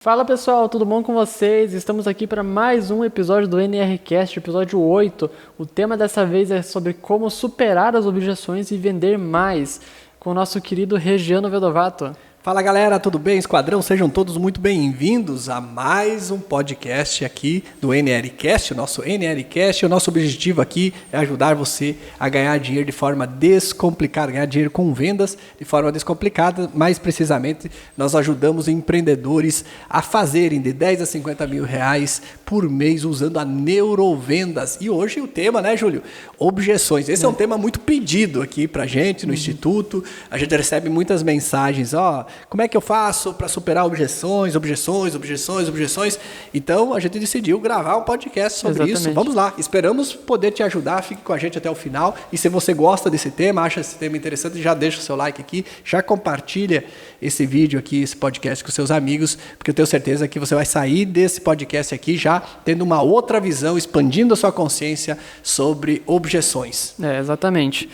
Fala pessoal, tudo bom com vocês? Estamos aqui para mais um episódio do NRCast, episódio 8. O tema dessa vez é sobre como superar as objeções e vender mais, com o nosso querido Regiano Vedovato. Fala galera, tudo bem? Esquadrão, sejam todos muito bem-vindos a mais um podcast aqui do NRCast, o nosso NRCast. O nosso objetivo aqui é ajudar você a ganhar dinheiro de forma descomplicada, ganhar dinheiro com vendas de forma descomplicada. Mais precisamente, nós ajudamos empreendedores a fazerem de 10 a 50 mil reais por mês usando a neurovendas. E hoje o tema, né, Júlio? Objeções. Esse é um tema muito pedido aqui pra gente no Instituto. A gente recebe muitas mensagens, como é que eu faço para superar objeções? Então, a gente decidiu gravar um podcast sobre isso. Vamos lá, esperamos poder te ajudar. Fique com a gente até o final. E se você gosta desse tema, acha esse tema interessante, já deixa o seu like aqui, já compartilha esse vídeo aqui, esse podcast com seus amigos, porque eu tenho certeza que você vai sair desse podcast aqui já tendo uma outra visão, expandindo a sua consciência sobre objeções. Exatamente.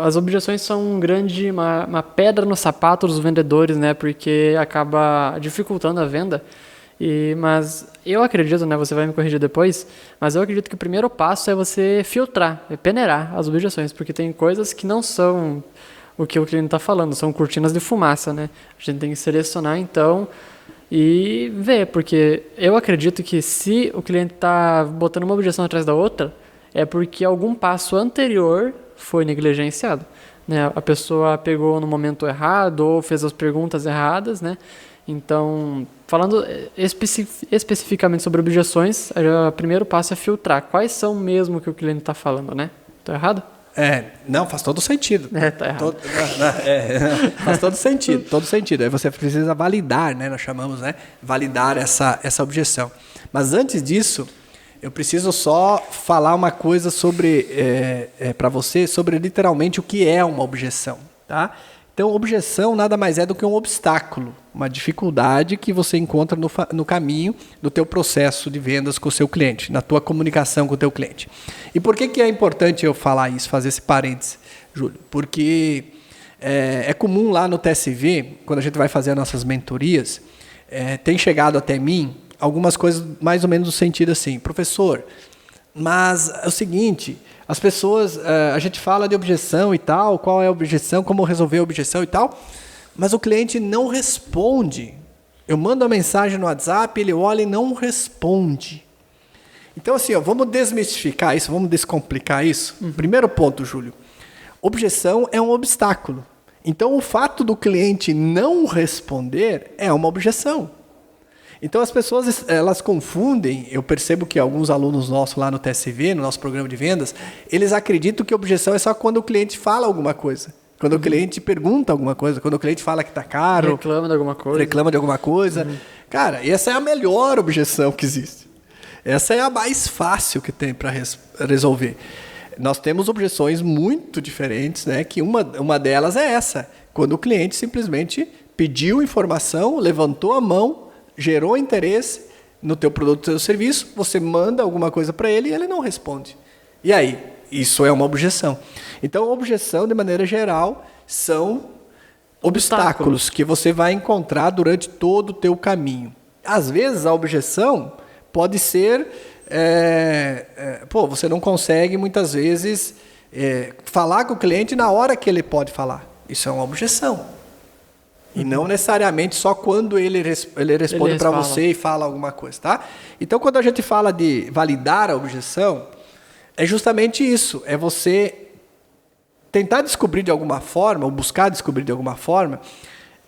As objeções são uma pedra no sapato dos vendedores, né? Porque acaba dificultando a venda. Mas eu acredito, né? Você vai me corrigir depois, mas eu acredito que o primeiro passo é você filtrar, peneirar as objeções, porque tem coisas que não são o que o cliente está falando, são cortinas de fumaça, né? A gente tem que selecionar, então, e ver, porque eu acredito que se o cliente está botando uma objeção atrás da outra, é porque algum passo anterior foi negligenciado, né? A pessoa pegou no momento errado ou fez as perguntas erradas, né? Então, falando especificamente sobre objeções, o primeiro passo é filtrar quais são mesmo que o cliente está falando, né? Estou errado? Não, faz todo sentido. Tá errado. Faz todo sentido. Aí você precisa validar, né? Nós chamamos, né? Validar essa objeção. Mas antes disso, eu preciso só falar uma coisa sobre para você, sobre literalmente o que é uma objeção, tá? Então, objeção nada mais é do que um obstáculo, uma dificuldade que você encontra no caminho do teu processo de vendas com o seu cliente, na tua comunicação com o teu cliente. E por que é importante eu falar isso, fazer esse parênteses, Júlio? Porque é comum lá no TSV, quando a gente vai fazer as nossas mentorias, tem chegado até mim algumas coisas mais ou menos no sentido assim, professor, mas é o seguinte, as pessoas, a gente fala de objeção e tal, qual é a objeção, como resolver a objeção e tal, mas o cliente não responde. Eu mando a mensagem no WhatsApp, ele olha e não responde. Então assim, vamos desmistificar isso, vamos descomplicar isso. Primeiro ponto, Júlio, objeção é um obstáculo. Então o fato do cliente não responder é uma objeção. Então as pessoas, elas confundem, eu percebo que alguns alunos nossos lá no TSV, no nosso programa de vendas, eles acreditam que objeção é só quando o cliente fala alguma coisa, quando o cliente pergunta alguma coisa, quando o cliente fala que está caro, reclama de alguma coisa. Cara, essa é a melhor objeção que existe. Essa é a mais fácil que tem para resolver. Nós temos objeções muito diferentes, né? Que uma delas é essa, quando o cliente simplesmente pediu informação, levantou a mão, gerou interesse no teu produto, no teu serviço, você manda alguma coisa para ele e ele não responde. E aí? Isso é uma objeção. Então, objeção, de maneira geral, são obstáculos que você vai encontrar durante todo o teu caminho. Às vezes, a objeção pode ser... você não consegue, muitas vezes, falar com o cliente na hora que ele pode falar. Isso é uma objeção. E não necessariamente só quando ele responde para você e fala alguma coisa, tá? Então, quando a gente fala de validar a objeção, é justamente isso. É você tentar descobrir de alguma forma, ou buscar descobrir de alguma forma,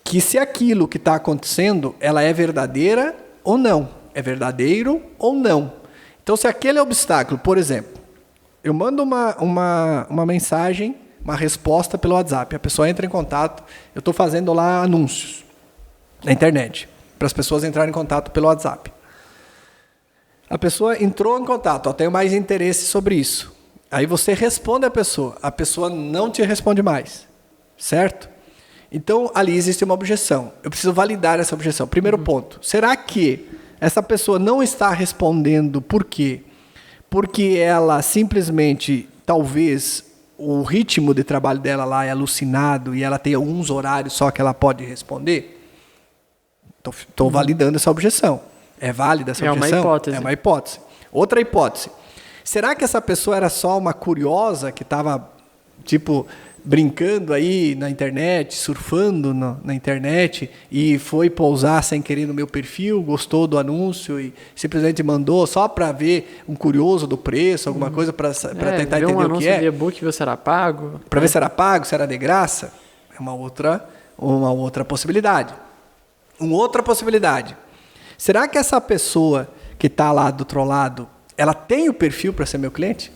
que se aquilo que está acontecendo, ela é verdadeira ou não. É verdadeiro ou não. Então, se aquele obstáculo, por exemplo, eu mando uma mensagem, uma resposta pelo WhatsApp. A pessoa entra em contato, eu estou fazendo lá anúncios na internet, para as pessoas entrarem em contato pelo WhatsApp. A pessoa entrou em contato, tenho mais interesse sobre isso. Aí você responde a pessoa não te responde mais, certo? Então, ali existe uma objeção. Eu preciso validar essa objeção. Primeiro ponto, será que essa pessoa não está respondendo por quê? Porque ela simplesmente, talvez... o ritmo de trabalho dela lá é alucinado e ela tem alguns horários só que ela pode responder? Estou validando essa objeção. É válida essa objeção? É uma hipótese. É uma hipótese. Outra hipótese. Será que essa pessoa era só uma curiosa que estava, tipo, brincando aí na internet, surfando na internet e foi pousar sem querer no meu perfil, gostou do anúncio e simplesmente mandou só para ver um curioso do preço, alguma coisa para tentar entender um o que é? anúncio de e-book, ver se era pago. Para ver se era pago, se era de graça? É uma outra possibilidade. Uma outra possibilidade. Será que essa pessoa que está lá do outro lado, ela tem o perfil para ser meu cliente?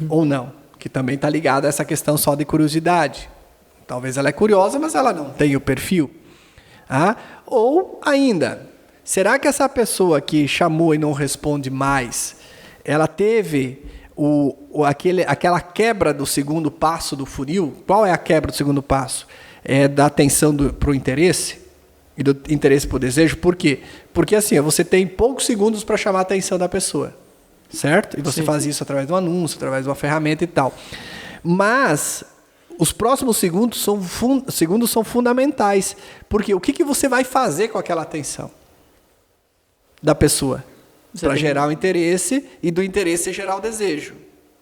Ou não? Que também está ligado a essa questão só de curiosidade. Talvez ela é curiosa, mas ela não tem o perfil. Ou ainda, será que essa pessoa que chamou e não responde mais, ela teve aquela quebra do segundo passo do funil? Qual é a quebra do segundo passo? É da atenção para o interesse e do interesse para o desejo. Por quê? Porque assim, você tem poucos segundos para chamar a atenção da pessoa. Certo? E você faz isso através de um anúncio, através de uma ferramenta e tal. Mas os próximos segundos são fundamentais. Porque o que você vai fazer com aquela atenção da pessoa? Para gerar o interesse e do interesse gerar o desejo.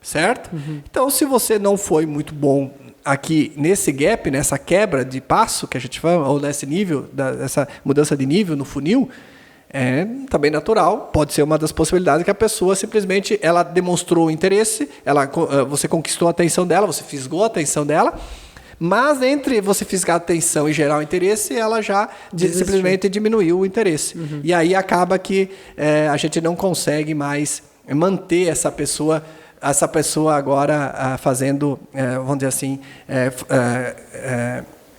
Certo? Então, se você não foi muito bom aqui nesse gap, nessa quebra de passo que a gente fala, ou nesse nível, essa mudança de nível no funil, é também natural, pode ser uma das possibilidades que a pessoa simplesmente ela demonstrou interesse, você conquistou a atenção dela, você fisgou a atenção dela, mas entre você fisgar a atenção e gerar o interesse, ela já simplesmente diminuiu o interesse. E aí acaba que a gente não consegue mais manter essa pessoa agora fazendo, vamos dizer assim,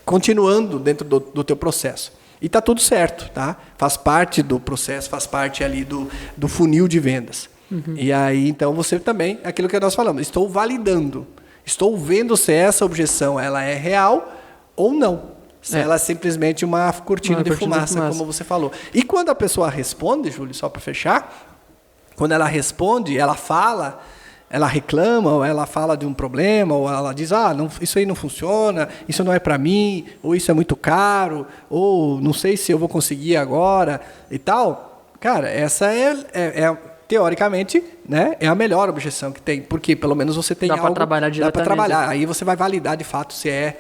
continuando dentro do teu processo. E está tudo certo, tá? Faz parte do processo, faz parte ali do funil de vendas. E aí, então, você também, aquilo que nós falamos, estou validando, estou vendo se essa objeção ela é real ou não. Se ela é simplesmente uma cortina de fumaça, como você falou. E quando a pessoa responde, Júlio, só para fechar, quando ela responde, ela fala, ela reclama, ou ela fala de um problema, ou ela diz, isso aí não funciona, isso não é para mim, ou isso é muito caro, ou não sei se eu vou conseguir agora e tal. Cara, essa teoricamente, né, é a melhor objeção que tem, porque pelo menos você tem algo... Dá para trabalhar diretamente. Dá para trabalhar, aí você vai validar de fato se é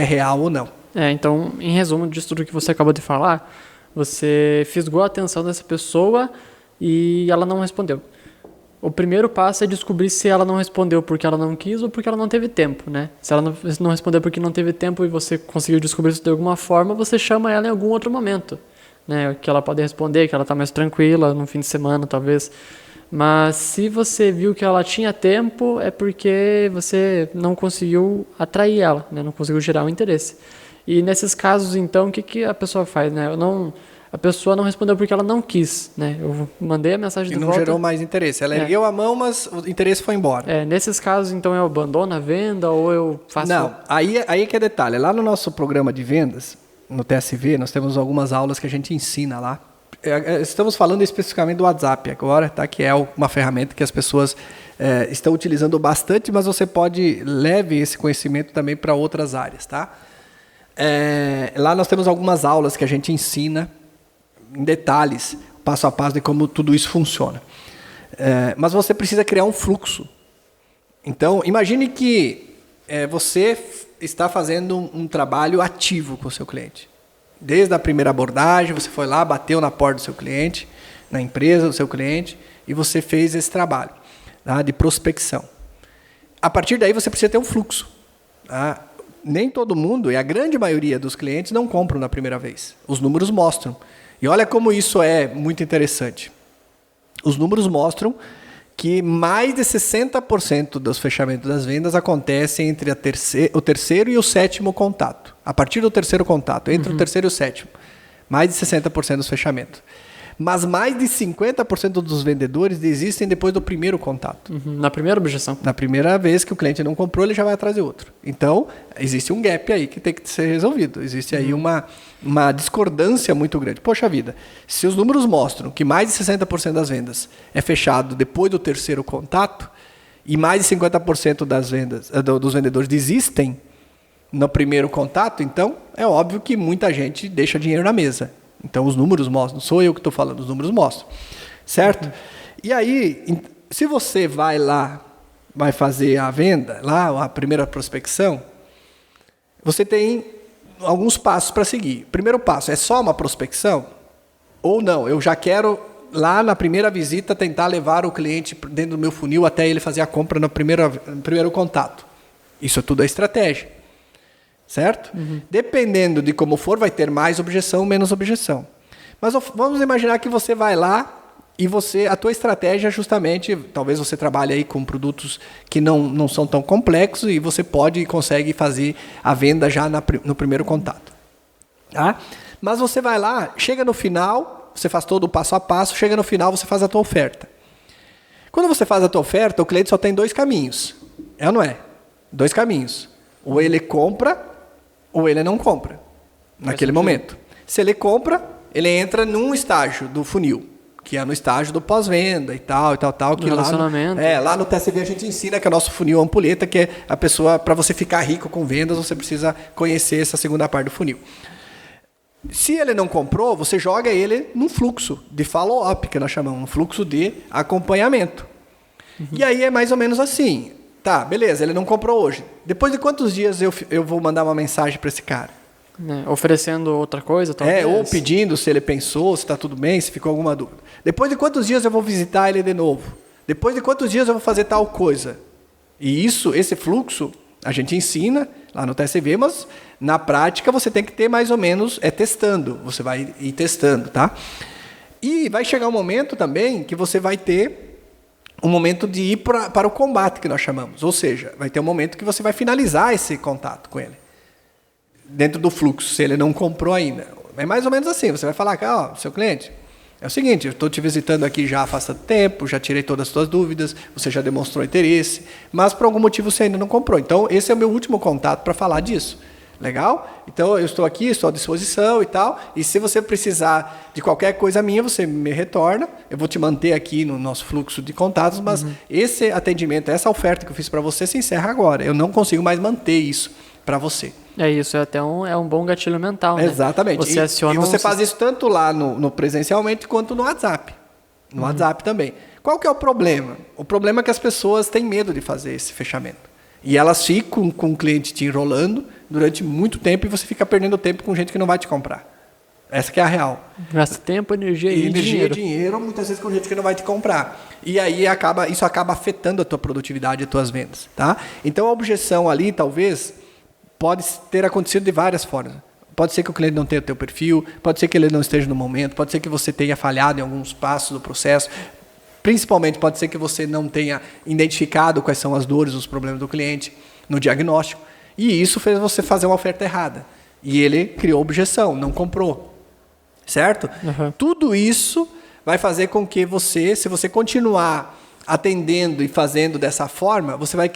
real ou não. Então, em resumo disso tudo que você acabou de falar, você fisgou a atenção dessa pessoa e ela não respondeu. O primeiro passo é descobrir se ela não respondeu porque ela não quis ou porque ela não teve tempo, né? Se ela não respondeu porque não teve tempo e você conseguiu descobrir isso de alguma forma, você chama ela em algum outro momento, né? Que ela pode responder, que ela está mais tranquila, no fim de semana, talvez. Mas se você viu que ela tinha tempo, é porque você não conseguiu atrair ela, né? Não conseguiu gerar um interesse. E nesses casos, então, o que a pessoa faz, né? A pessoa não respondeu porque ela não quis, né? Eu mandei a mensagem de volta. E não gerou mais interesse. Ela ergueu a mão, mas o interesse foi embora. Nesses casos, então, eu abandono a venda ou eu faço... Não, aí que é detalhe. Lá no nosso programa de vendas, no TSV, nós temos algumas aulas que a gente ensina lá. Estamos falando especificamente do WhatsApp agora, tá? Que é uma ferramenta que as pessoas estão utilizando bastante, mas você leve esse conhecimento também para outras áreas, tá? Lá nós temos algumas aulas que a gente ensina em detalhes, passo a passo de como tudo isso funciona. Mas você precisa criar um fluxo. Então, imagine que você está fazendo um trabalho ativo com o seu cliente. Desde a primeira abordagem, você foi lá, bateu na porta do seu cliente, na empresa do seu cliente, e você fez esse trabalho, tá, de prospecção. A partir daí, você precisa ter um fluxo. Tá? Nem todo mundo, e a grande maioria dos clientes, não compram na primeira vez. Os números mostram. E olha como isso é muito interessante. Os números mostram que mais de 60% dos fechamentos das vendas acontecem entre o terceiro e o sétimo contato. A partir do terceiro contato, entre o terceiro e o sétimo. Mais de 60% dos fechamentos. Mas mais de 50% dos vendedores desistem depois do primeiro contato. Na primeira objeção. Na primeira vez que o cliente não comprou, ele já vai atrás de outro. Então, existe um gap aí que tem que ser resolvido. Existe aí uma discordância muito grande. Poxa vida, se os números mostram que mais de 60% das vendas é fechado depois do terceiro contato e mais de 50% das vendas, dos vendedores desistem no primeiro contato, então é óbvio que muita gente deixa dinheiro na mesa. Então os números mostram, não sou eu que estou falando, os números mostram. Certo? E aí, se você vai lá, vai fazer a venda, lá a primeira prospecção, você tem alguns passos para seguir. Primeiro passo, é só uma prospecção? Ou não, eu já quero lá na primeira visita tentar levar o cliente dentro do meu funil até ele fazer a compra no primeiro contato. Isso tudo é estratégia. Certo? Dependendo de como for, vai ter mais objeção, menos objeção. Mas vamos imaginar que você vai lá e a tua estratégia justamente, talvez você trabalhe aí com produtos que não são tão complexos e você pode e consegue fazer a venda já no primeiro contato. Tá? Mas você vai lá, chega no final, você faz todo o passo a passo, chega no final, você faz a tua oferta. Quando você faz a tua oferta, o cliente só tem 2 caminhos. É ou não é? 2 caminhos. Ou ele compra, ou ele não compra, naquele momento. Se ele compra, ele entra num estágio do funil, que é no estágio do pós-venda e tal. Que relacionamento. Lá no TSV a gente ensina que é o nosso funil ampulheta, que é a pessoa, para você ficar rico com vendas, você precisa conhecer essa segunda parte do funil. Se ele não comprou, você joga ele num fluxo de follow-up, que nós chamamos, um fluxo de acompanhamento. E aí é mais ou menos assim. Tá, beleza, ele não comprou hoje. Depois de quantos dias eu vou mandar uma mensagem para esse cara? Oferecendo outra coisa, talvez. Ou pedindo se ele pensou, se está tudo bem, se ficou alguma dúvida. Depois de quantos dias eu vou visitar ele de novo? Depois de quantos dias eu vou fazer tal coisa? E esse fluxo, a gente ensina lá no TSV, mas na prática você tem que ter mais ou menos, testando. Você vai ir testando, tá? E vai chegar um momento também que você vai ter um momento de ir para o combate, que nós chamamos. Ou seja, vai ter um momento que você vai finalizar esse contato com ele. Dentro do fluxo, se ele não comprou ainda. É mais ou menos assim, você vai falar, seu cliente, é o seguinte, eu estou te visitando aqui já faz tanto tempo, já tirei todas as suas dúvidas, você já demonstrou interesse, mas por algum motivo você ainda não comprou. Então, esse é o meu último contato para falar disso. Legal? Então, eu estou aqui, estou à disposição e tal, e se você precisar de qualquer coisa minha, você me retorna, eu vou te manter aqui no nosso fluxo de contatos, mas esse atendimento, essa oferta que eu fiz para você se encerra agora. Eu não consigo mais manter isso para você. É isso, é até um bom gatilho mental, né? Exatamente. Você aciona você faz isso tanto lá no presencialmente quanto no WhatsApp. No WhatsApp também. Qual que é o problema? O problema é que as pessoas têm medo de fazer esse fechamento. E elas ficam com o cliente te enrolando durante muito tempo e você fica perdendo tempo com gente que não vai te comprar. Essa que é a real. Gasta tempo, energia e dinheiro, muitas vezes com gente que não vai te comprar. E aí isso acaba afetando a tua produtividade e as tuas vendas. Tá? Então a objeção ali, talvez, pode ter acontecido de várias formas. Pode ser que o cliente não tenha o teu perfil, pode ser que ele não esteja no momento, pode ser que você tenha falhado em alguns passos do processo. Principalmente pode ser que você não tenha identificado quais são as dores, os problemas do cliente no diagnóstico. E isso fez você fazer uma oferta errada. E ele criou objeção, não comprou. Certo? Tudo isso vai fazer com que você, se você continuar atendendo e fazendo dessa forma, você vai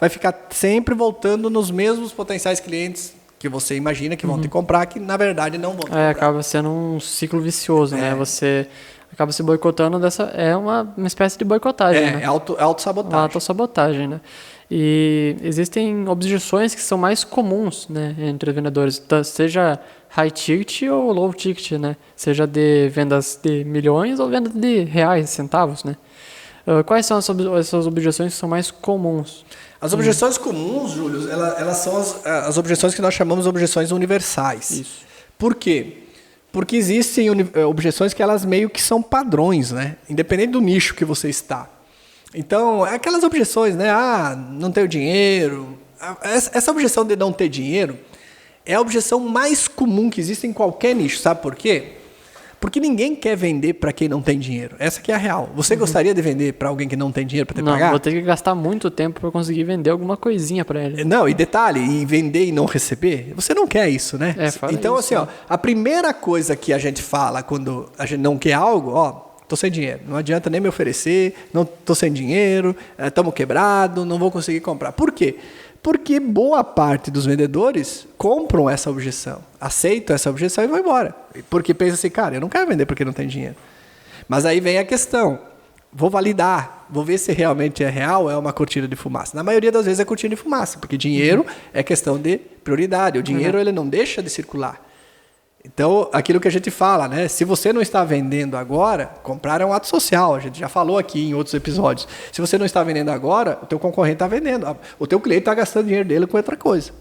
ficar sempre voltando nos mesmos potenciais clientes que você imagina que vão te comprar, que na verdade não vão te comprar. Acaba sendo um ciclo vicioso, né? Você acaba se boicotando é uma espécie de boicotagem, né? É autossabotagem. Autossabotagem, né? E existem objeções que são mais comuns, né, entre os vendedores, seja high ticket ou low ticket, né? Seja de vendas de milhões ou vendas de reais, centavos, né? Quais são essas objeções que são mais comuns? As objeções comuns, Júlio, elas são as objeções que nós chamamos de objeções universais. Isso. Por quê? Porque existem objeções que elas meio que são padrões, né? Independente do nicho que você está. Então, aquelas objeções, né? Não tenho dinheiro. Essa objeção de não ter dinheiro é a objeção mais comum que existe em qualquer nicho. Sabe por quê? Porque ninguém quer vender para quem não tem dinheiro. Essa que é a real. Você gostaria de vender para alguém que não tem dinheiro para te pagar? Não, vou ter que gastar muito tempo para conseguir vender alguma coisinha para ele. Não, e detalhe, e vender e não receber, você não quer isso, né? Então, isso, assim, a primeira coisa que a gente fala quando a gente não quer algo, tô sem dinheiro, não adianta nem me oferecer, não tô sem dinheiro, estamos quebrados, não vou conseguir comprar. Por quê? Porque boa parte dos vendedores compram essa objeção, aceitam essa objeção e vão embora. Porque pensa assim, cara, eu não quero vender porque não tem dinheiro. Mas aí vem a questão, vou validar, vou ver se realmente é real ou é uma cortina de fumaça. Na maioria das vezes é cortina de fumaça, porque dinheiro é questão de prioridade. O dinheiro ele não deixa de circular. Então, aquilo que a gente fala, né? Se você não está vendendo agora, comprar é um ato social. A gente já falou aqui em outros episódios. Se você não está vendendo agora, o teu concorrente está vendendo. O teu cliente está gastando dinheiro dele com outra coisa.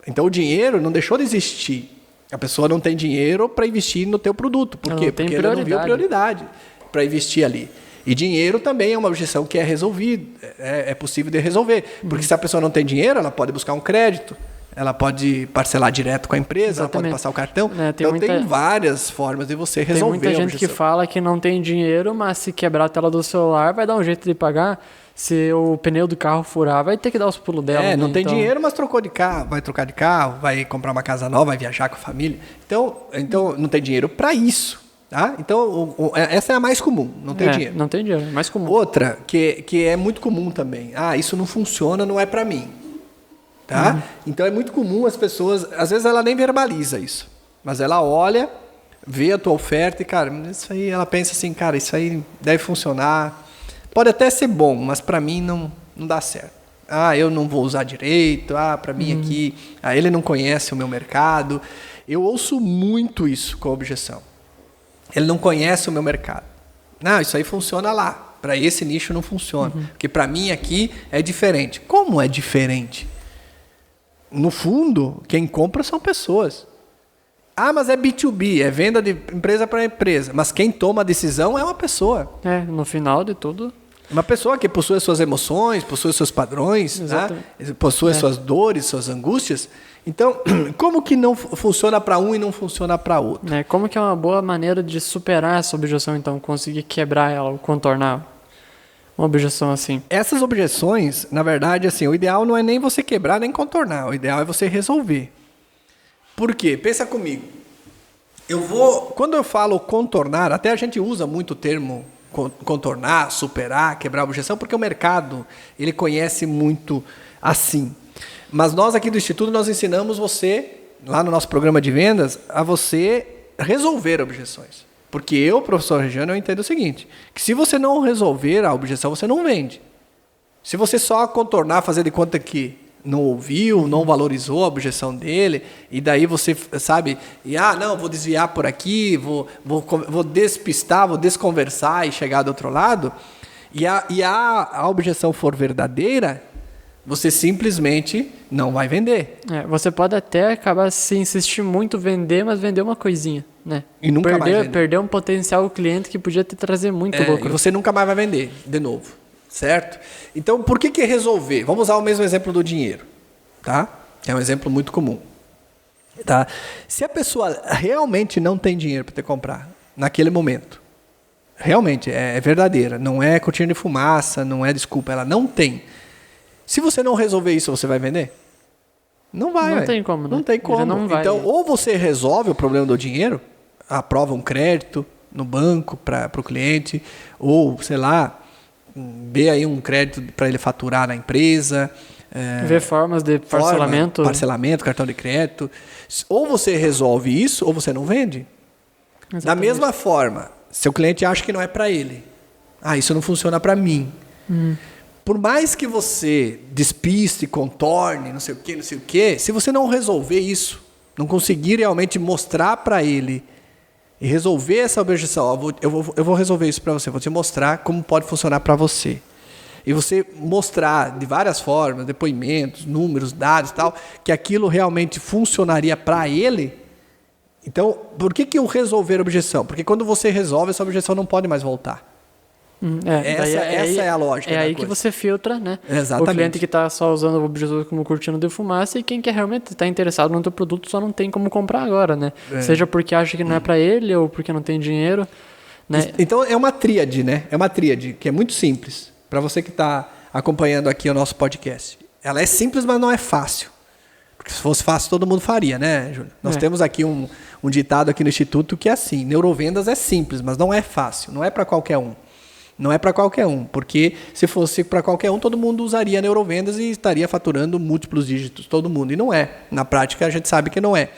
Então, o dinheiro não deixou de existir. A pessoa não tem dinheiro para investir no teu produto. Por quê? Porque ela não viu prioridade para investir ali. E dinheiro também é uma objeção que é resolvida, é possível de resolver. Porque se a pessoa não tem dinheiro, ela pode buscar um crédito, ela pode parcelar direto com a empresa, ela pode passar o cartão. Tem várias formas de você resolver. Tem muita gente que fala que não tem dinheiro, mas se quebrar a tela do celular, vai dar um jeito de pagar. Se o pneu do carro furar, vai ter que dar os pulos dela. Não tem dinheiro, mas trocou de carro, vai trocar de carro, vai comprar uma casa nova, vai viajar com a família. Então não tem dinheiro para isso. Tá? Então, essa é a mais comum, não tem dinheiro. Não tem dinheiro, é mais comum. Outra, que é muito comum também. Isso não funciona, não é para mim. Tá? Então, é muito comum as pessoas... Às vezes, ela nem verbaliza isso. Mas ela olha, vê a tua oferta e, cara, isso aí... Ela pensa assim, cara, isso aí deve funcionar. Pode até ser bom, mas para mim não dá certo. Eu não vou usar direito. Para mim aqui... ele não conhece o meu mercado. Eu ouço muito isso com objeção. Ele não conhece o meu mercado. Não, isso aí funciona lá. Para esse nicho não funciona. Porque para mim aqui é diferente. Como é diferente? No fundo, quem compra são pessoas. Mas é B2B, é venda de empresa para empresa. Mas quem toma a decisão é uma pessoa. No final de tudo... Uma pessoa que possui suas emoções, possui seus padrões, né? Possui suas dores, suas angústias. Então, como que não funciona para um e não funciona para outro? Como que é uma boa maneira de superar essa objeção, então? Conseguir quebrar ela, ou contornar uma objeção assim? Essas objeções, na verdade, assim, o ideal não é nem você quebrar, nem contornar. O ideal é você resolver. Por quê? Pensa comigo. Quando eu falo contornar, até a gente usa muito o termo contornar, superar, quebrar a objeção, porque o mercado, ele conhece muito assim. Mas nós aqui do Instituto, nós ensinamos você, lá no nosso programa de vendas, a você resolver objeções. Porque eu, professor Regiano, eu entendo o seguinte, que se você não resolver a objeção, você não vende. Se você só contornar, fazer de conta que não ouviu, não valorizou a objeção dele, e daí você, sabe, vou desviar por aqui, vou despistar, vou desconversar e chegar do outro lado, e a objeção for verdadeira, você simplesmente não vai vender. Você pode até acabar, se insistir muito, vender, mas vender uma coisinha, né? E nunca mais vender. Perder um potencial cliente que podia te trazer muito lucro. E você nunca mais vai vender, de novo. Certo? Então, por que resolver? Vamos usar o mesmo exemplo do dinheiro, tá? Que é um exemplo muito comum. Tá? Se a pessoa realmente não tem dinheiro para te comprar naquele momento, realmente é verdadeira, não é cortina de fumaça, não é desculpa, ela não tem. Se você não resolver isso, você vai vender? Não vai. Não tem como, né? Não tem como. Não vai. Então, ou você resolve o problema do dinheiro, aprova um crédito no banco para o cliente, ou, sei lá, vê aí um crédito para ele faturar na empresa. Ver formas de parcelamento. Parcelamento, cartão de crédito. Ou você resolve isso, ou você não vende. Exatamente. Da mesma forma, seu cliente acha que não é para ele. Isso não funciona para mim. Por mais que você despiste, contorne, não sei o quê, se você não resolver isso, não conseguir realmente mostrar para ele e resolver essa objeção, eu vou resolver isso para você, vou te mostrar como pode funcionar para você. E você mostrar de várias formas, depoimentos, números, dados e tal, que aquilo realmente funcionaria para ele. Então, por que eu resolver a objeção? Porque quando você resolve, essa objeção não pode mais voltar. Essa é a lógica. É aí que você filtra, né? Exatamente. O cliente que está só usando o objetor como cortina de fumaça e quem quer realmente está interessado no teu produto só não tem como comprar agora, né? Seja porque acha que não é para ele ou porque não tem dinheiro, né? Então é uma tríade, né? É uma tríade que é muito simples. Para você que está acompanhando aqui o nosso podcast. Ela é simples, mas não é fácil. Porque se fosse fácil, todo mundo faria, né, Júlio? Nós temos aqui um ditado aqui no Instituto que é assim, neurovendas é simples, mas não é fácil. Não é para qualquer um. Não é para qualquer um, porque se fosse para qualquer um, todo mundo usaria neurovendas e estaria faturando múltiplos dígitos, todo mundo. E não é. Na prática, a gente sabe que não é.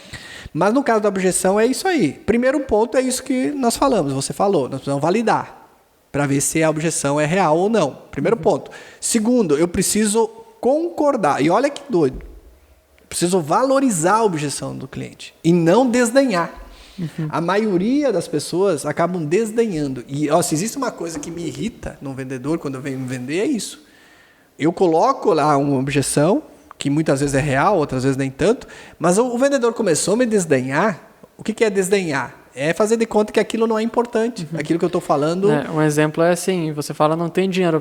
Mas no caso da objeção, é isso aí. Primeiro ponto é isso que nós falamos, você falou. Nós precisamos validar para ver se a objeção é real ou não. Primeiro ponto. Segundo, eu preciso concordar. E olha que doido. Preciso valorizar a objeção do cliente e não desdenhar. A maioria das pessoas acabam desdenhando. E se existe uma coisa que me irrita no vendedor quando eu venho me vender, é isso. Eu coloco lá uma objeção, que muitas vezes é real, outras vezes nem tanto, mas o vendedor começou a me desdenhar. O que é desdenhar? É fazer de conta que aquilo não é importante. Aquilo que eu estou falando... Um exemplo é assim, você fala, não tem dinheiro.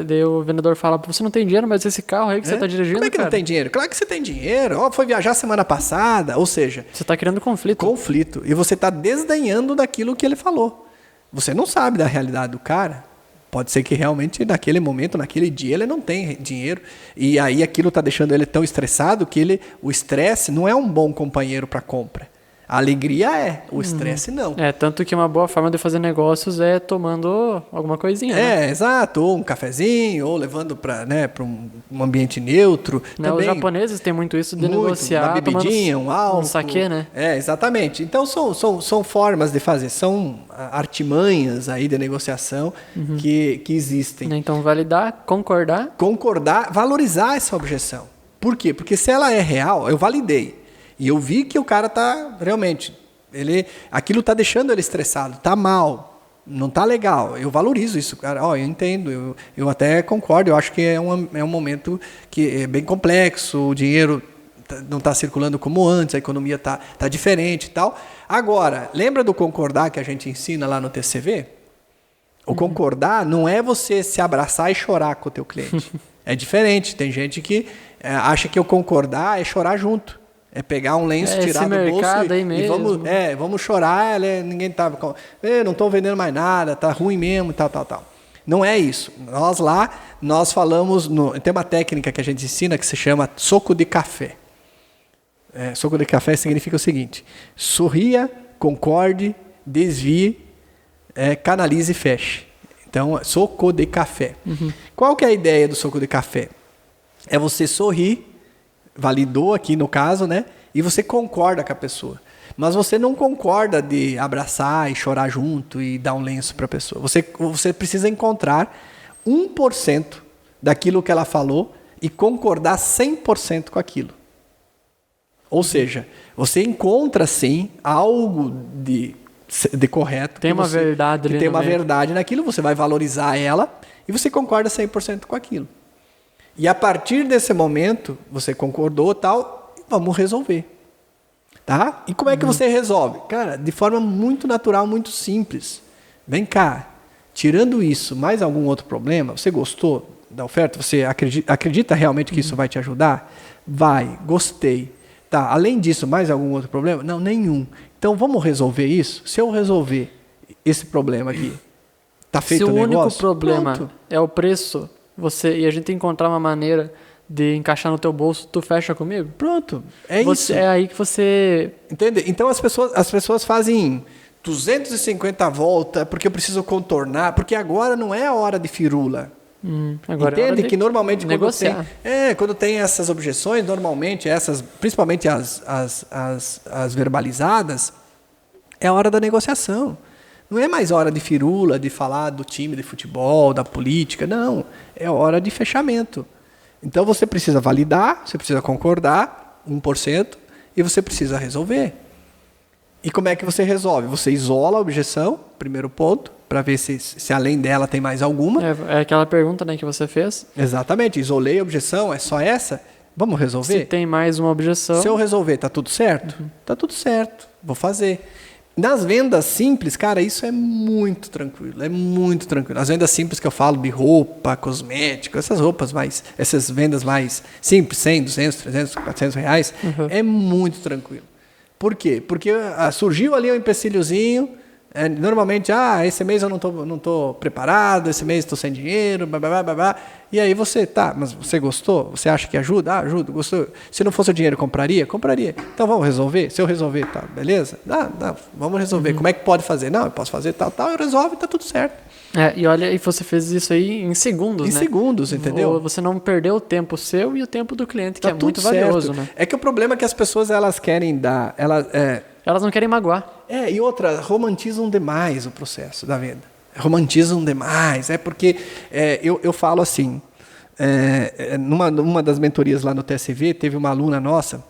Daí o vendedor fala, você não tem dinheiro, mas esse carro aí que você está dirigindo, como é que cara? Não tem dinheiro? Claro que você tem dinheiro. Foi viajar semana passada. Ou seja... Você está criando conflito. Conflito. E você está desdenhando daquilo que ele falou. Você não sabe da realidade do cara. Pode ser que realmente naquele momento, naquele dia, ele não tem dinheiro. E aí aquilo está deixando ele tão estressado que o estresse não é um bom companheiro para compra. A alegria é, o estresse não. Tanto que uma boa forma de fazer negócios é tomando alguma coisinha, né? Exato. Ou um cafezinho, ou levando para um ambiente neutro. Também, os japoneses têm muito isso de negociar. Uma bebidinha, um álcool. Um saquê, né? Exatamente. Então são formas de fazer, são artimanhas aí de negociação que existem. Então validar, concordar. Concordar, valorizar essa objeção. Por quê? Porque se ela é real, eu validei. E eu vi que o cara tá realmente, aquilo tá deixando ele estressado, tá mal, não tá legal. Eu valorizo isso, cara. Eu entendo, eu até concordo. Eu acho que é um momento que é bem complexo, o dinheiro não está circulando como antes, a economia tá diferente e tal. Agora, lembra do concordar que a gente ensina lá no TCV? O concordar não é você se abraçar e chorar com o teu cliente. É diferente. Tem gente que acha que o concordar é chorar junto. É pegar um lenço, tirar do bolso e vamos chorar, ninguém tá, não estou vendendo mais nada, tá ruim mesmo, tal. Não é isso. Nós falamos, tem uma técnica que a gente ensina que se chama soco de café. Soco de café significa o seguinte: sorria, concorde, desvie, canalize e feche. Então, soco de café. Qual que é a ideia do soco de café? É você sorrir, validou aqui no caso, né? E você concorda com a pessoa. Mas você não concorda de abraçar e chorar junto e dar um lenço para a pessoa. Você precisa encontrar 1% daquilo que ela falou e concordar 100% com aquilo. Ou seja, você encontra sim algo de correto. Tem uma verdade ali. Tem uma verdade naquilo, você vai valorizar ela e você concorda 100% com aquilo. E a partir desse momento, você concordou tal, vamos resolver. Tá? E como é que você resolve? Cara, de forma muito natural, muito simples. Vem cá, tirando isso, mais algum outro problema? Você gostou da oferta? Você acredita realmente que isso vai te ajudar? Vai, gostei. Tá, além disso, mais algum outro problema? Não, nenhum. Então vamos resolver isso? Se eu resolver esse problema aqui, tá feito o negócio? Se o único problema é o preço, e a gente encontrar uma maneira de encaixar no teu bolso, tu fecha comigo? Pronto, isso. É aí que você... Entende? Então as pessoas fazem 250 voltas porque eu preciso contornar, porque agora não é a hora de firula. Agora entende? Que normalmente quando tem essas objeções, normalmente principalmente as verbalizadas, é a hora da negociação. Não é mais hora de firula, de falar do time de futebol, da política, não. É hora de fechamento. Então você precisa validar, você precisa concordar, 1%, e você precisa resolver. E como é que você resolve? Você isola a objeção, primeiro ponto, para ver se além dela tem mais alguma. É aquela pergunta, né, que você fez. Exatamente, isolei a objeção, é só essa? Vamos resolver? Se tem mais uma objeção... Se eu resolver, tá tudo certo? Tá tudo certo, vou fazer. Nas vendas simples, cara, isso é muito tranquilo, As vendas simples que eu falo de roupa, cosmético, essas vendas mais simples, 100, 200, 300, 400 reais, é muito tranquilo. Por quê? Porque surgiu ali um empecilhozinho, normalmente, esse mês eu não tô preparado, esse mês estou sem dinheiro, blá. E aí mas você gostou? Você acha que ajuda? Ajuda, gostou. Se não fosse o dinheiro, compraria? Compraria. Então vamos resolver? Se eu resolver, tá, beleza? Vamos resolver. Como é que pode fazer? Não, eu posso fazer tal, eu resolvo e tá tudo certo. E olha, e você fez isso aí em segundos, né? Em segundos, entendeu? Você não perdeu o tempo seu e o tempo do cliente, que tá é muito valioso, certo. né? É que o problema é que as pessoas, elas querem dar... Elas não querem magoar. E outra, romantizam demais o processo da venda. Romantizam demais. Porque eu falo assim, numa das mentorias lá no TSV, teve uma aluna nossa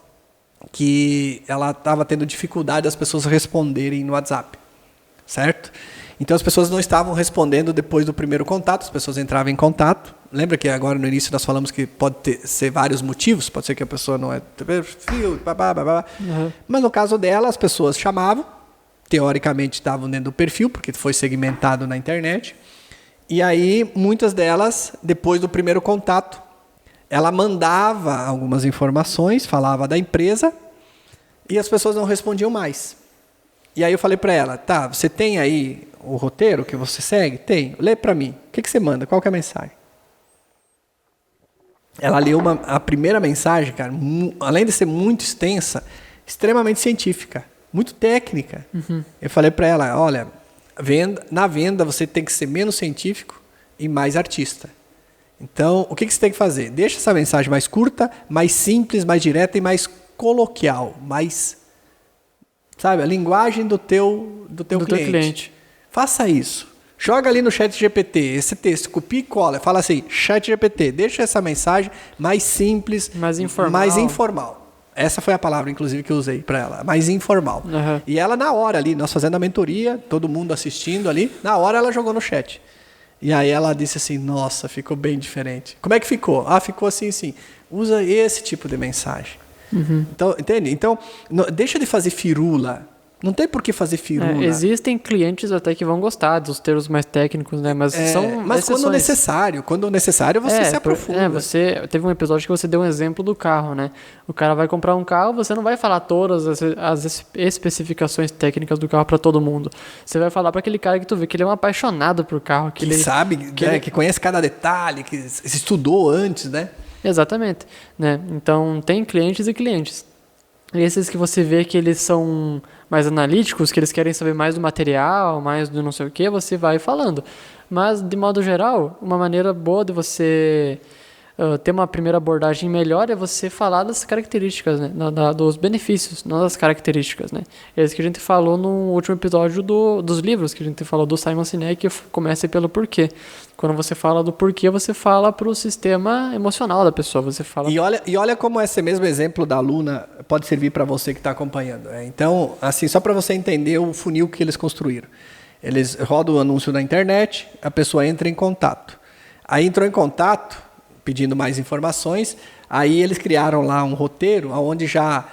que ela estava tendo dificuldade das pessoas responderem no WhatsApp, certo? Então as pessoas não estavam respondendo depois do primeiro contato, as pessoas entravam em contato. Lembra que agora no início nós falamos que pode ser vários motivos, pode ser que a pessoa não é perfil, mas no caso dela as pessoas chamavam, teoricamente estavam dentro do perfil, porque foi segmentado na internet, e aí muitas delas, depois do primeiro contato, ela mandava algumas informações, falava da empresa, e as pessoas não respondiam mais. E aí eu falei para ela, tá, você tem aí o roteiro que você segue? Tem. Lê para mim. O que você manda? Qual que é a mensagem? Ela leu a primeira mensagem, cara, além de ser muito extensa, extremamente científica, muito técnica. Uhum. Eu falei para ela, olha, na venda você tem que ser menos científico e mais artista. Então, o que você tem que fazer? Deixa essa mensagem mais curta, mais simples, mais direta e mais coloquial, mais, sabe, a linguagem do teu cliente. Faça isso. Joga ali no ChatGPT esse texto, copia e cola. Fala assim, ChatGPT, deixa essa mensagem mais simples, mais informal. Essa foi a palavra, inclusive, que eu usei para ela. Mais informal. Uhum. E ela, na hora ali, nós fazendo a mentoria, todo mundo assistindo ali, na hora ela jogou no chat. E aí ela disse assim, nossa, ficou bem diferente. Como é que ficou? Ah, ficou assim. Usa esse tipo de mensagem. Uhum. Então, entende? Então, deixa de fazer firula. Não tem por que fazer firula. Existem clientes até que vão gostar dos termos mais técnicos, né? Mas são mas quando necessário você se aprofunda. Você teve um episódio que você deu um exemplo do carro, né? O cara vai comprar um carro, você não vai falar todas as especificações técnicas do carro para todo mundo. Você vai falar para aquele cara que tu vê que ele é um apaixonado por carro. Que sabe, que conhece cada detalhe, que estudou antes, né? Exatamente. Né? Então, tem clientes e clientes. Esses que você vê que eles são mais analíticos, que eles querem saber mais do material, mais do não sei o que, você vai falando. Mas, de modo geral, uma maneira boa de você ter uma primeira abordagem melhor é você falar das características, né? Dos benefícios, não das características. Né? É isso que a gente falou no último episódio dos livros, que a gente falou do Simon Sinek, que começa pelo porquê. Quando você fala do porquê, você fala para o sistema emocional da pessoa. Você fala... E olha como esse mesmo exemplo da aluna pode servir para você que está acompanhando. Então, assim, só para você entender o funil que eles construíram. Eles rodam o anúncio na internet, a pessoa entra em contato. Aí entrou em contato, pedindo mais informações, aí eles criaram lá um roteiro onde já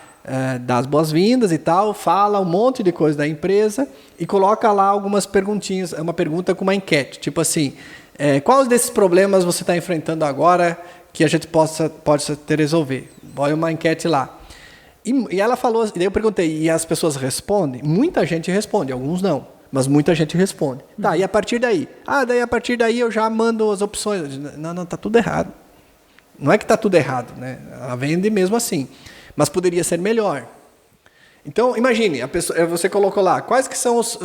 dá as boas-vindas e tal, fala um monte de coisa da empresa e coloca lá algumas perguntinhas, uma pergunta com uma enquete, tipo assim, quais desses problemas você está enfrentando agora que a gente possa ter resolver? Olha uma enquete lá. E ela falou, e daí eu perguntei, e as pessoas respondem? Muita gente responde, alguns não. Mas muita gente responde. Tá, e a partir daí? Daí a partir daí eu já mando as opções. Não, tá tudo errado. Não é que tá tudo errado, né? Ela vende mesmo assim. Mas poderia ser melhor. Então, imagine, você colocou lá, quais que são os...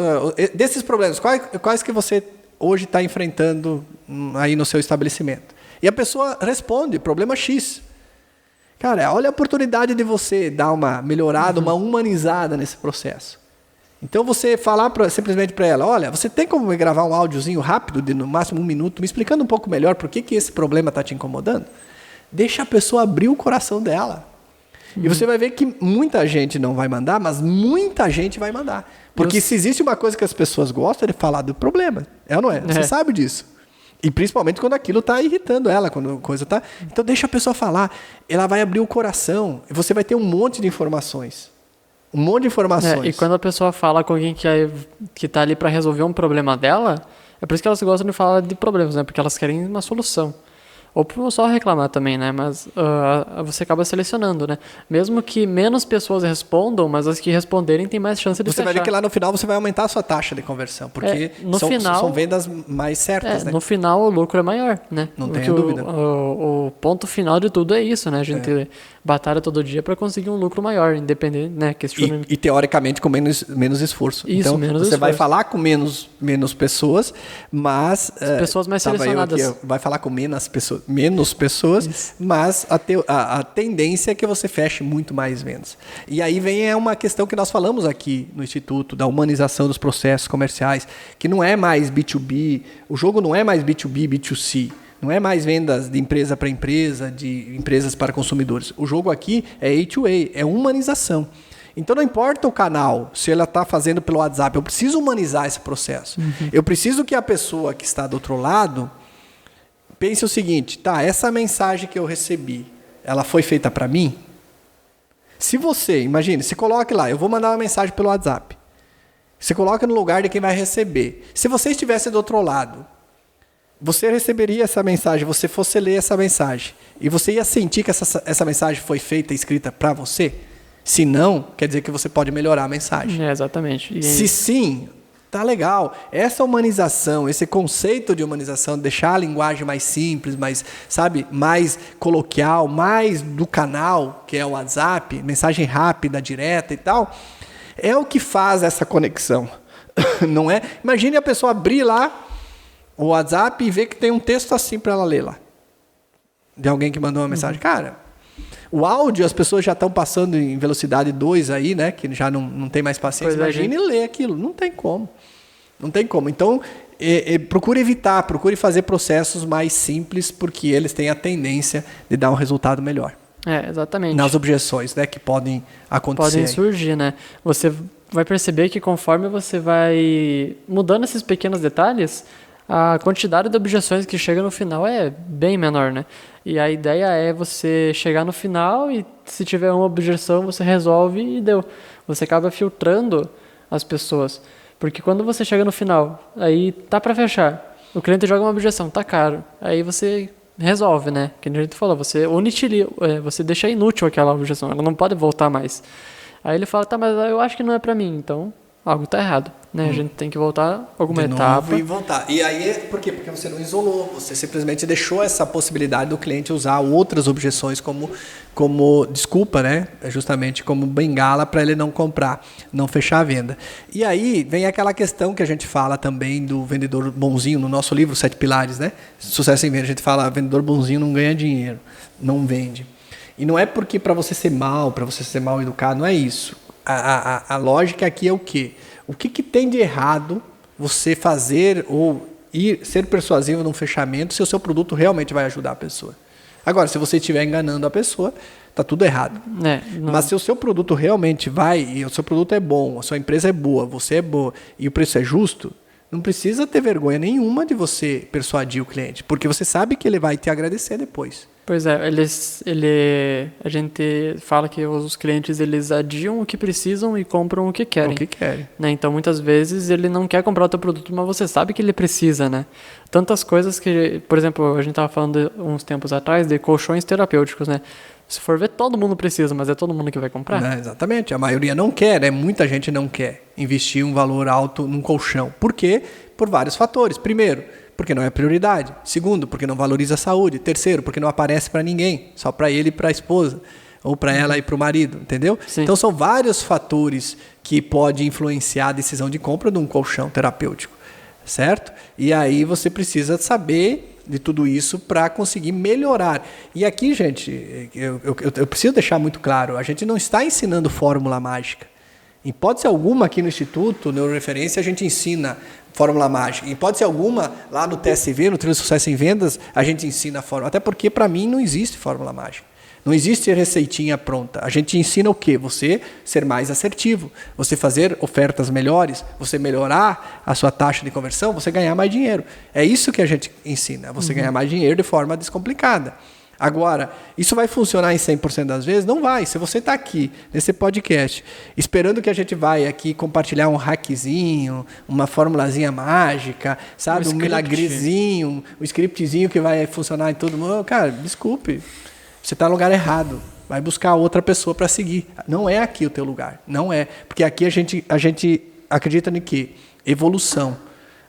desses problemas, quais que você hoje está enfrentando aí no seu estabelecimento? E a pessoa responde, problema X. Cara, olha a oportunidade de você dar uma melhorada, uma humanizada nesse processo. Então você falar simplesmente para ela, olha, você tem como gravar um áudiozinho rápido, de no máximo 1 minuto, me explicando um pouco melhor por que esse problema está te incomodando? Deixa a pessoa abrir o coração dela. E você vai ver que muita gente não vai mandar, mas muita gente vai mandar. Porque se existe uma coisa que as pessoas gostam, é de falar do problema. É ou não é? Você sabe disso. E principalmente quando aquilo está irritando ela, quando a coisa está... Então deixa a pessoa falar. Ela vai abrir o coração. E você vai ter um monte de informações. Um monte de informações. E quando a pessoa fala com alguém que está ali para resolver um problema dela, é por isso que elas gostam de falar de problemas, né? Porque elas querem uma solução. Ou só reclamar também, né? Mas você acaba selecionando, né? Mesmo que menos pessoas respondam, mas as que responderem têm mais chance de fechar. Você vai ver que lá no final você vai aumentar a sua taxa de conversão, porque são vendas mais certas, né? No final o lucro é maior, né? Não tenha dúvida. O ponto final de tudo é isso, né? A gente batalha todo dia para conseguir um lucro maior, independente, né? E teoricamente com menos esforço. Isso, então menos você esforço. Vai falar com menos pessoas, mas... As pessoas mais selecionadas. Vai falar com menos pessoas, isso. Mas a tendência é que você feche muito mais vendas. E aí vem uma questão que nós falamos aqui no Instituto, da humanização dos processos comerciais, que não é mais B2B, o jogo não é mais B2B, B2C. Não é mais vendas de empresa para empresa, de empresas para consumidores. O jogo aqui é A2A, é humanização. Então não importa o canal, se ela está fazendo pelo WhatsApp, eu preciso humanizar esse processo. Eu preciso que a pessoa que está do outro lado pense o seguinte, tá, essa mensagem que eu recebi, ela foi feita para mim? Se você, imagine, se coloque lá, eu vou mandar uma mensagem pelo WhatsApp. Você coloca no lugar de quem vai receber. Se você estivesse do outro lado, você receberia essa mensagem, você fosse ler essa mensagem, e você ia sentir que essa mensagem foi feita e escrita para você? Se não, quer dizer que você pode melhorar a mensagem. Exatamente. Se sim, tá legal. Essa humanização, esse conceito de humanização, deixar a linguagem mais simples, mais, sabe, mais coloquial, mais do canal, que é o WhatsApp, mensagem rápida, direta e tal, é o que faz essa conexão. Não é? Imagine a pessoa abrir lá o WhatsApp e ver que tem um texto assim para ela ler lá. De alguém que mandou uma mensagem. Cara, o áudio, as pessoas já estão passando em velocidade 2 aí, né? Que já não tem mais paciência. Imagine ler aquilo. Não tem como. Não tem como. Então, procure evitar, procure fazer processos mais simples, porque eles têm a tendência de dar um resultado melhor. Exatamente. Nas objeções, né, que podem acontecer. Podem surgir, né? Você vai perceber que conforme você vai mudando esses pequenos detalhes, a quantidade de objeções que chega no final é bem menor, né? E a ideia é você chegar no final e se tiver uma objeção, você resolve e deu. Você acaba filtrando as pessoas. Porque quando você chega no final, aí tá para fechar, o cliente joga uma objeção, tá caro. Aí você resolve, né? Que a gente falou, você você deixa inútil aquela objeção, ela não pode voltar mais. Aí ele fala, tá, mas eu acho que não é para mim, então algo tá errado, né? A gente tem que voltar alguma etapa. E voltar. E aí, por quê? Porque você não isolou, você simplesmente deixou essa possibilidade do cliente usar outras objeções como desculpa, né? Justamente como bengala para ele não comprar, não fechar a venda. E aí vem aquela questão que a gente fala também do vendedor bonzinho, no nosso livro 7 Pilares, né? Sucesso em Venda, a gente fala, vendedor bonzinho não ganha dinheiro, não vende. E não é porque para você ser mal educado, não é isso. A lógica aqui é o quê? O que tem de errado você fazer ou ser persuasivo num fechamento se o seu produto realmente vai ajudar a pessoa? Agora, se você estiver enganando a pessoa, está tudo errado. Mas se o seu produto realmente vai, e o seu produto é bom, a sua empresa é boa, você é boa e o preço é justo, não precisa ter vergonha nenhuma de você persuadir o cliente, porque você sabe que ele vai te agradecer depois. Pois é, a gente fala que os clientes eles adiam o que precisam e compram o que querem. O que querem. Né? Então, muitas vezes, ele não quer comprar o teu produto, mas você sabe que ele precisa, né? Tantas coisas que, por exemplo, a gente estava falando uns tempos atrás de colchões terapêuticos, né? Se for ver, todo mundo precisa, mas é todo mundo que vai comprar. Não, exatamente, a maioria não quer, né? Muita gente não quer investir um valor alto num colchão. Por quê? Por vários fatores. Primeiro, porque não é prioridade. Segundo, porque não valoriza a saúde. Terceiro, porque não aparece para ninguém, só para ele e para a esposa, ou para ela e para o marido, entendeu? Sim. Então são vários fatores que podem influenciar a decisão de compra de um colchão terapêutico, certo? E aí você precisa saber de tudo isso para conseguir melhorar. E aqui, gente, eu preciso deixar muito claro, a gente não está ensinando fórmula mágica. Em hipótese alguma, aqui no Instituto Neuroreferência, a gente ensina fórmula mágica. Em hipótese alguma, lá no TSV, no Trilho de Sucesso em Vendas, a gente ensina a fórmula. Até porque, para mim, não existe fórmula mágica. Não existe receitinha pronta. A gente ensina o quê? Você ser mais assertivo, você fazer ofertas melhores, você melhorar a sua taxa de conversão, você ganhar mais dinheiro. É isso que a gente ensina, você ganhar mais dinheiro de forma descomplicada. Agora, isso vai funcionar em 100% das vezes? Não vai. Se você está aqui, nesse podcast, esperando que a gente vai aqui compartilhar um hackzinho, uma formulazinha mágica, sabe? Um milagrezinho, um scriptzinho que vai funcionar em todo mundo. Cara, desculpe. Você está no lugar errado. Vai buscar outra pessoa para seguir. Não é aqui o teu lugar. Não é. Porque aqui a gente acredita em quê? Evolução.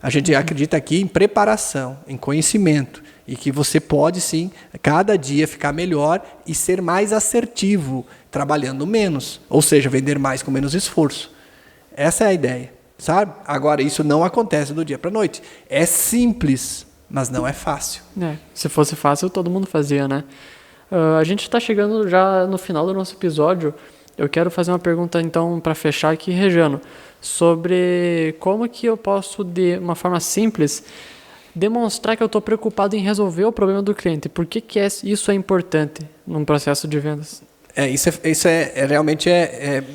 A gente acredita aqui em preparação, em conhecimento. E que você pode, sim, cada dia ficar melhor e ser mais assertivo, trabalhando menos. Ou seja, vender mais com menos esforço. Essa é a ideia, sabe? Agora, isso não acontece do dia para a noite. É simples, mas não é fácil. Se fosse fácil, todo mundo fazia, né? A gente está chegando já no final do nosso episódio. Eu quero fazer uma pergunta, então, para fechar aqui, Rejano, sobre como que eu posso, de uma forma simples, demonstrar que eu estou preocupado em resolver o problema do cliente. Por que isso é importante num processo de vendas? Isso realmente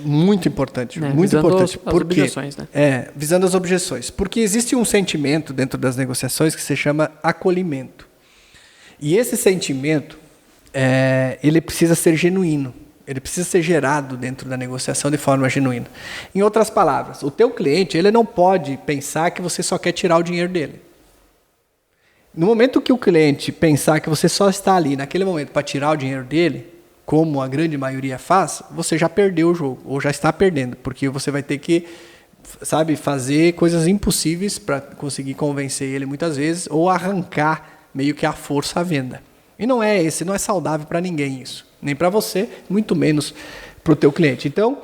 muito importante. Muito visando importante. as objeções, né? Visando as objeções. Porque existe um sentimento dentro das negociações que se chama acolhimento. E esse sentimento, ele precisa ser genuíno. Ele precisa ser gerado dentro da negociação de forma genuína. Em outras palavras, o teu cliente ele não pode pensar que você só quer tirar o dinheiro dele. No momento que o cliente pensar que você só está ali naquele momento para tirar o dinheiro dele, como a grande maioria faz, você já perdeu o jogo, ou já está perdendo, porque você vai ter que, fazer coisas impossíveis para conseguir convencer ele muitas vezes, ou arrancar meio que à força a venda. E não é saudável para ninguém isso, nem para você, muito menos para o teu cliente. Então,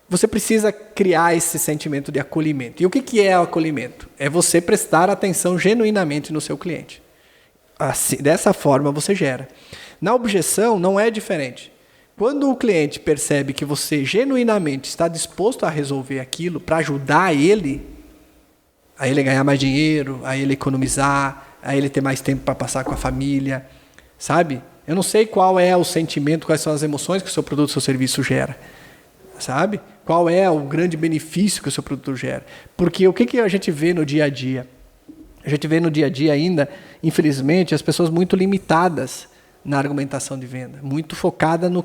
você precisa criar esse sentimento de acolhimento. E o que é o acolhimento? É você prestar atenção genuinamente no seu cliente. Assim, dessa forma você gera. Na objeção não é diferente. Quando o cliente percebe que você genuinamente está disposto a resolver aquilo para ajudar ele, a ele ganhar mais dinheiro, a ele economizar, a ele ter mais tempo para passar com a família, sabe? Eu não sei qual é o sentimento, quais são as emoções que o seu produto, o seu serviço gera, sabe? Qual é o grande benefício que o seu produto gera. Porque o que a gente vê no dia a dia? A gente vê no dia a dia ainda, infelizmente, as pessoas muito limitadas na argumentação de venda, muito focada no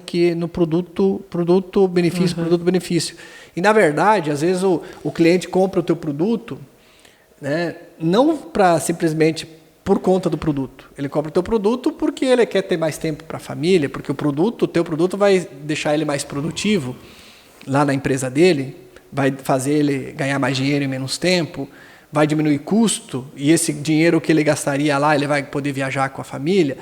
produto, benefício. E, na verdade, às vezes o cliente compra o teu produto, né, não para simplesmente por conta do produto. Ele compra o teu produto porque ele quer ter mais tempo para a família, porque o teu produto vai deixar ele mais produtivo lá na empresa dele, vai fazer ele ganhar mais dinheiro em menos tempo, vai diminuir custo, e esse dinheiro que ele gastaria lá, ele vai poder viajar com a família.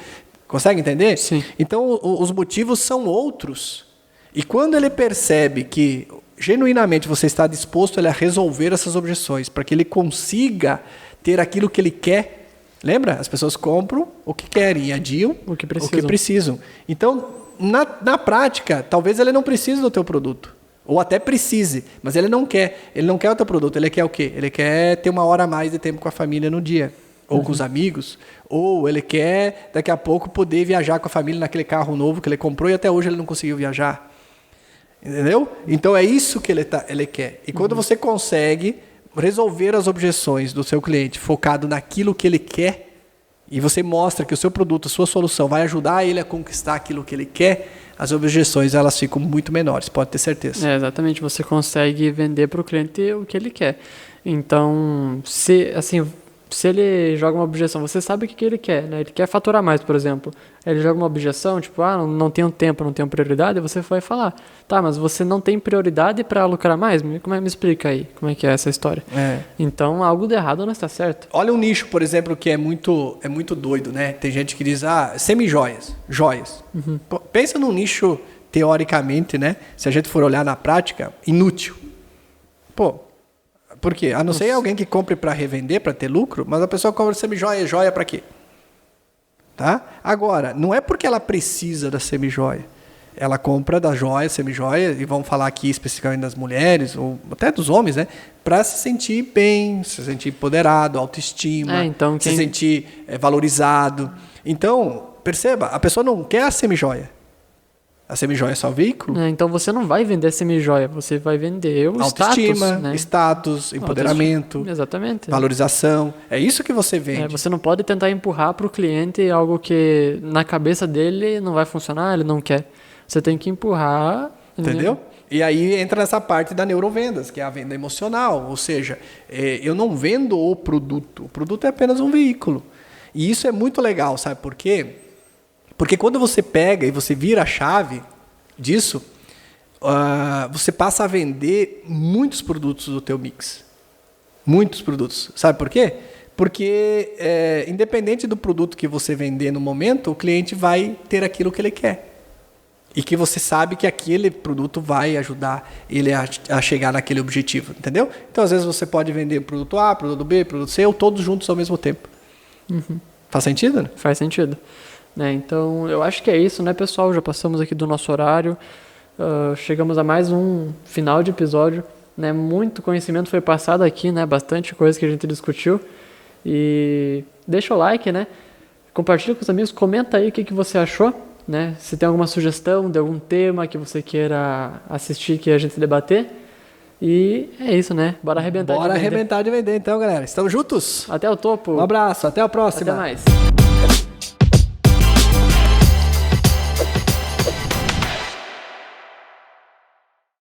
Consegue entender? Sim. Então, os motivos são outros. E quando ele percebe que, genuinamente, você está disposto a resolver essas objeções, para que ele consiga ter aquilo que ele quer. Lembra? As pessoas compram o que querem e adiam o que precisam. Então, na prática, talvez ele não precise do teu produto. Ou até precise, mas ele não quer. Ele não quer o teu produto, ele quer o quê? Ele quer ter uma hora a mais de tempo com a família no dia. Ou com os amigos, ou ele quer daqui a pouco poder viajar com a família naquele carro novo que ele comprou e até hoje ele não conseguiu viajar. Entendeu? Então é isso que ele quer. E quando você consegue resolver as objeções do seu cliente focado naquilo que ele quer, e você mostra que o seu produto, a sua solução vai ajudar ele a conquistar aquilo que ele quer, as objeções elas ficam muito menores, pode ter certeza. Exatamente, você consegue vender para o cliente o que ele quer. Então, se ele joga uma objeção, você sabe o que ele quer, né? Ele quer faturar mais, por exemplo. Ele joga uma objeção, tipo, não tenho tempo, não tenho prioridade, você vai falar, tá, mas você não tem prioridade para lucrar mais? Me explica aí, como é que é essa história? Então, algo de errado não está certo. Olha um nicho, por exemplo, que é muito doido, né? Tem gente que diz, semi-joias, joias. Uhum. Pô, pensa num nicho, teoricamente, né? Se a gente for olhar na prática, inútil. Pô, por quê? A não ser alguém que compre para revender, para ter lucro, mas a pessoa compra semi-joia, joia para quê? Tá? Agora, não é porque ela precisa da semi-joia. Ela compra da joia, semi-joia, e vamos falar aqui especificamente das mulheres, ou até dos homens, né? Para se sentir bem, se sentir empoderado, autoestima, se sentir valorizado. Então, perceba, a pessoa não quer a semi-joia. A semi-joia é só o veículo. Então você não vai vender semi-joia, você vai vender o autoestima, né? Status, empoderamento, exatamente, valorização. É isso que você vende. Você não pode tentar empurrar para o cliente algo que na cabeça dele não vai funcionar, ele não quer. Você tem que empurrar. Entendeu? E aí entra nessa parte da neurovendas, que é a venda emocional. Ou seja, eu não vendo o produto é apenas um veículo. E isso é muito legal, sabe por quê? Porque quando você pega e você vira a chave disso, você passa a vender muitos produtos do teu mix. Muitos produtos. Sabe por quê? Porque independente do produto que você vender no momento, o cliente vai ter aquilo que ele quer. E que você sabe que aquele produto vai ajudar ele a chegar naquele objetivo. Entendeu? Então, às vezes, você pode vender produto A, produto B, produto C, ou todos juntos ao mesmo tempo. Uhum. Faz sentido? Né? Faz sentido. Então, eu acho que é isso, né, pessoal? Já passamos aqui do nosso horário. Chegamos a mais um final de episódio. Né? Muito conhecimento foi passado aqui, né? Bastante coisa que a gente discutiu. E deixa o like, né? Compartilha com os amigos, comenta aí o que você achou, né? Se tem alguma sugestão de algum tema que você queira assistir, que a gente debater. E é isso, né? Bora arrebentar de vender. Bora arrebentar de vender então, galera. Estamos juntos? Até o topo. Um abraço, até a próxima. Até mais.